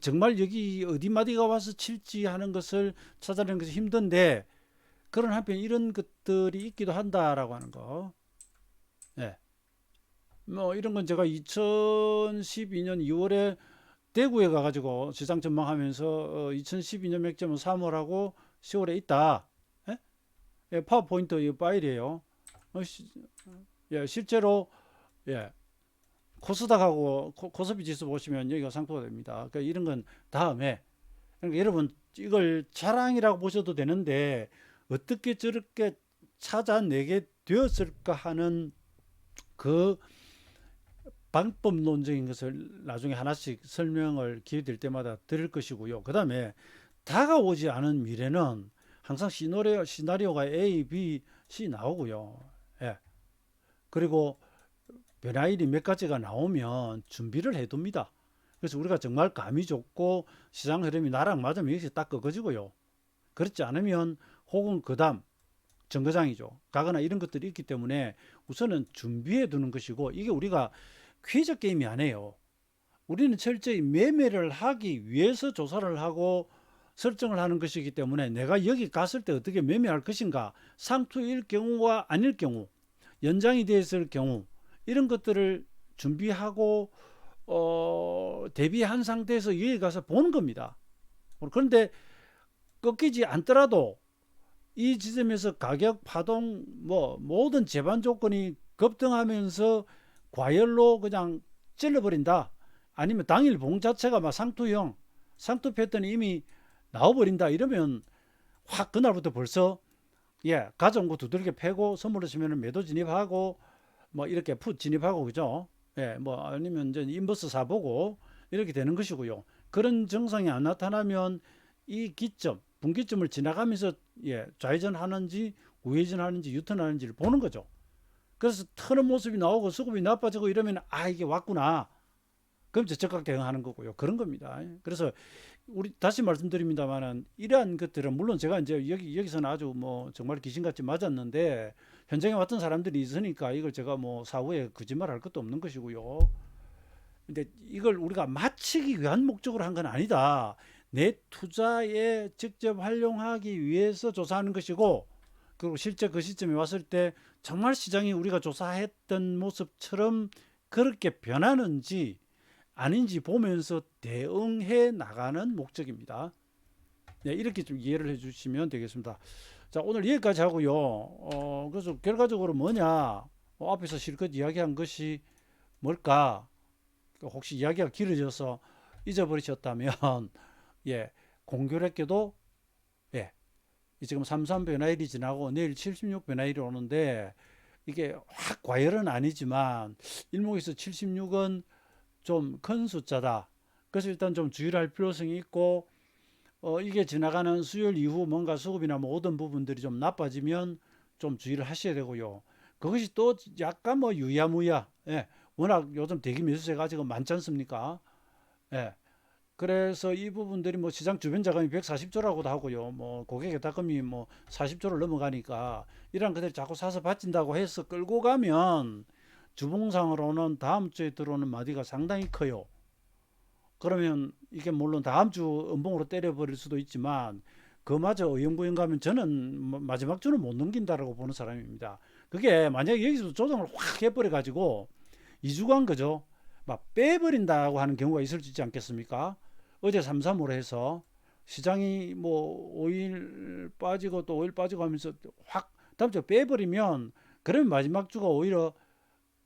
정말 여기 어디마디가 와서 칠지 하는 것을 찾아내는 것이 힘든데 그런 한편 이런 것들이 있기도 한다라고 하는 거. 예. 뭐 이런 건 제가 2012년 2월에 대구에 가가지고 시장 전망하면서 2012년 맥점은 3월하고 10월에 있다. 예? 예, 파워포인트 이 파일이에요. 예, 실제로 예, 코스닥하고 코스피 지수 보시면 여기가 상토가 됩니다. 그러니까 이런 건 다음에 그러니까 여러분 이걸 자랑이라고 보셔도 되는데 어떻게 저렇게 찾아내게 되었을까 하는 그 방법론적인 것을 나중에 하나씩 설명을 기회 될 때마다 드릴 것이고요. 그 다음에 다가오지 않은 미래는 항상 시나리오가 A, B, C 나오고요. 예. 그리고 변화일이 몇 가지가 나오면 준비를 해둡니다. 그래서 우리가 정말 감이 좋고 시장 흐름이 나랑 맞으면 여기서 딱 꺾어지고요. 그렇지 않으면 혹은 그 다음 정거장이죠. 가거나 이런 것들이 있기 때문에 우선은 준비해 두는 것이고 이게 우리가 퀴즈 게임이 아니에요. 우리는 철저히 매매를 하기 위해서 조사를 하고 설정을 하는 것이기 때문에 내가 여기 갔을 때 어떻게 매매할 것인가 상투일 경우와 아닐 경우 연장이 되었을 경우 이런 것들을 준비하고 대비한 상태에서 여기 가서 보는 겁니다. 그런데 꺾이지 않더라도 이 지점에서 가격 파동 모든 제반 조건이 급등하면서 과열로 그냥 찔러버린다. 아니면 당일 봉 자체가 막 상투형 상투 패턴이 이미 나와버린다. 이러면 확 그날부터 벌써 예 가져온 거 두들겨 패고 선물로 주면 매도 진입하고 뭐 이렇게 풋 진입하고 그죠? 예, 뭐 아니면 이제 인버스 사보고 이렇게 되는 것이고요. 그런 증상이 안 나타나면 이 기점, 분기점을 지나가면서 예, 좌회전하는지 우회전하는지 유턴하는지를 보는 거죠. 그래서 트는 모습이 나오고 수급이 나빠지고 이러면 아 이게 왔구나. 그럼 적극 대응하는 거고요. 그런 겁니다. 그래서 우리 다시 말씀드립니다만은 이러한 것들은 물론 제가 이제 여기서는 아주 뭐 정말 귀신같이 맞았는데 현장에 왔던 사람들이 있으니까 이걸 제가 뭐 사후에 거짓말할 것도 없는 것이고요. 근데 이걸 우리가 마치기 위한 목적으로 한 건 아니다. 내 투자에 직접 활용하기 위해서 조사하는 것이고 그리고 실제 그 시점에 왔을 때 정말 시장이 우리가 조사했던 모습처럼 그렇게 변하는지 아닌지 보면서 대응해 나가는 목적입니다. 네, 이렇게 좀 이해를 해 주시면 되겠습니다. 자, 오늘 여기까지 하고요. 그래서 결과적으로 뭐냐? 앞에서 실컷 이야기한 것이 뭘까? 혹시 이야기가 길어져서 잊어버리셨다면, 예, 공교롭게도, 예, 지금 33 변화일이 지나고 내일 76 변화일이 오는데, 이게 확 과열은 아니지만, 일목에서 76은 좀 큰 숫자다. 그래서 일단 좀 주의를 할 필요성이 있고, 이게 지나가는 수요일 이후 뭔가 수급이나 모든 부분들이 좀 나빠지면 좀 주의를 하셔야 되고요. 그것이 또 약간 뭐 유야무야. 예. 워낙 요즘 대기 매수세가 지금 많지 않습니까? 예. 그래서 이 부분들이 뭐 시장 주변 자금이 140조라고도 하고요. 뭐 고객의 자금이 뭐 40조를 넘어가니까 이런 것들이 자꾸 사서 바친다고 해서 끌고 가면 주봉상으로는 다음 주에 들어오는 마디가 상당히 커요. 그러면 이게 물론 다음 주 음봉으로 때려버릴 수도 있지만 그마저 어영부영 가면 저는 마지막 주는 못 넘긴다라고 보는 사람입니다. 그게 만약에 여기서 조정을 확 해버려 가지고 2주간 그죠? 막 빼버린다고 하는 경우가 있을 수 있지 않겠습니까? 어제 335로 해서 시장이 뭐 5일 빠지고 또 5일 빠지고 하면서 확 다음 주 빼버리면 그러면 마지막 주가 오히려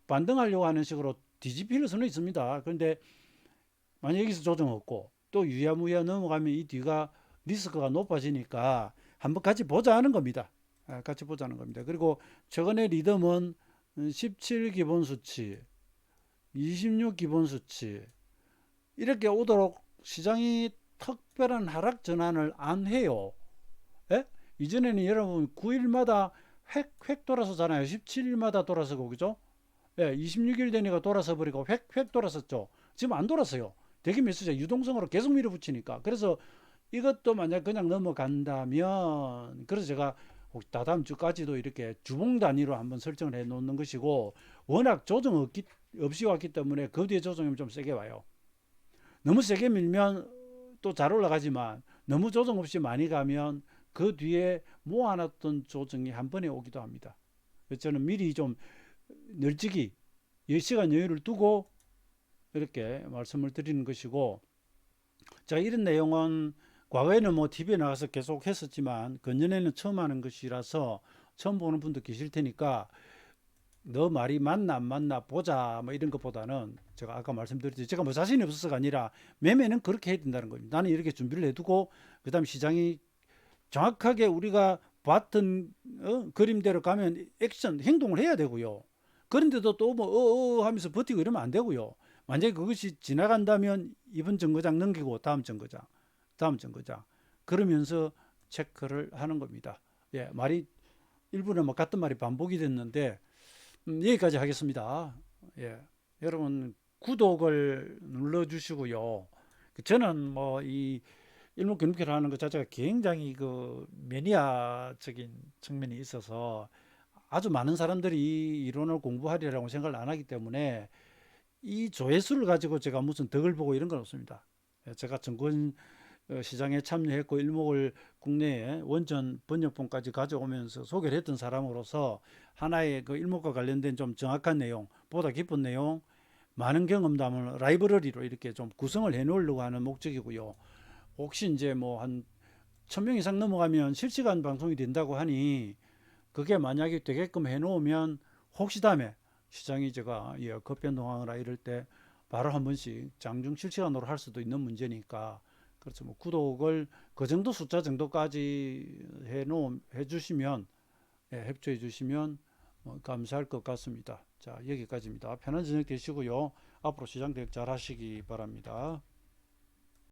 반등하려고 하는 식으로 뒤집힐 수는 있습니다. 그런데 만약 여기서 조정 없고 또 유야무야 넘어가면 이 뒤가 리스크가 높아지니까 한번 같이 보자 하는 겁니다. 같이 보자는 겁니다. 그리고 최근에 리듬은 17 기본 수치, 26 기본 수치 이렇게 오도록 시장이 특별한 하락 전환을 안 해요. 예? 이전에는 여러분 9일마다 획 돌아서잖아요. 17일마다 돌아서고 그죠? 예, 26일 되니까 돌아서 버리고 획 돌아섰죠. 지금 안 돌아서요. 대기 매수자 유동성으로 계속 밀어붙이니까. 그래서 이것도 만약 그냥 넘어간다면 그래서 제가 혹시 다다음 주까지도 이렇게 주봉 단위로 한번 설정을 해 놓는 것이고 워낙 조정 없이 왔기 때문에 그 뒤에 조정이 좀 세게 와요. 너무 세게 밀면 또 잘 올라가지만 너무 조정 없이 많이 가면 그 뒤에 모아놨던 조정이 한 번에 오기도 합니다. 그래서 저는 미리 좀 널찍이 10시간 여유를 두고 이렇게 말씀을 드리는 것이고 제가 이런 내용은 과거에는 뭐 TV에 나가서 계속 했었지만 근년에는 처음 하는 것이라서 처음 보는 분도 계실 테니까 너 말이 맞나 안 맞나 보자 뭐 이런 것보다는 제가 아까 말씀드렸듯이 제가 뭐 자신이 없어서가 아니라 매매는 그렇게 해야 된다는 겁니다. 나는 이렇게 준비를 해두고 그다음 시장이 정확하게 우리가 봤던 그림대로 가면 액션 행동을 해야 되고요. 그런데도 또 뭐 하면서 버티고 이러면 안 되고요. 만약에 그것이 지나간다면 이번 정거장 넘기고 다음 정거장 그러면서 체크를 하는 겁니다. 예, 말이 일부러 뭐 같은 말이 반복이 됐는데 여기까지 하겠습니다. 예, 여러분 구독을 눌러주시고요. 저는 뭐 이 일목균목회를 하는 것 자체가 굉장히 그 매니아적인 측면이 있어서 아주 많은 사람들이 이 이론을 공부하리라고 생각을 안 하기 때문에 이 조회수를 가지고 제가 무슨 덕을 보고 이런 건 없습니다. 예, 제가 증권 시장에 참여했고 일목을 국내에 원전 번역본까지 가져오면서 소개를 했던 사람으로서 하나의 그 일목과 관련된 좀 정확한 내용, 보다 깊은 내용, 많은 경험담을 라이브러리로 이렇게 좀 구성을 해 놓으려고 하는 목적이고요. 혹시 이제 뭐 한 1000명 이상 넘어가면 실시간 방송이 된다고 하니 그게 만약에 되게끔 해 놓으면 혹시 다음에 시장이 제가 급변동하거나 이럴 때 바로 한 번씩 장중 실시간으로 할 수도 있는 문제니까 그렇죠. 뭐 구독을 그 정도 숫자 정도까지 해 주시면 협조해 주시면 감사할 것 같습니다. 자, 여기까지입니다. 편한 저녁 되시고요. 앞으로 시장 대응 잘 하시기 바랍니다.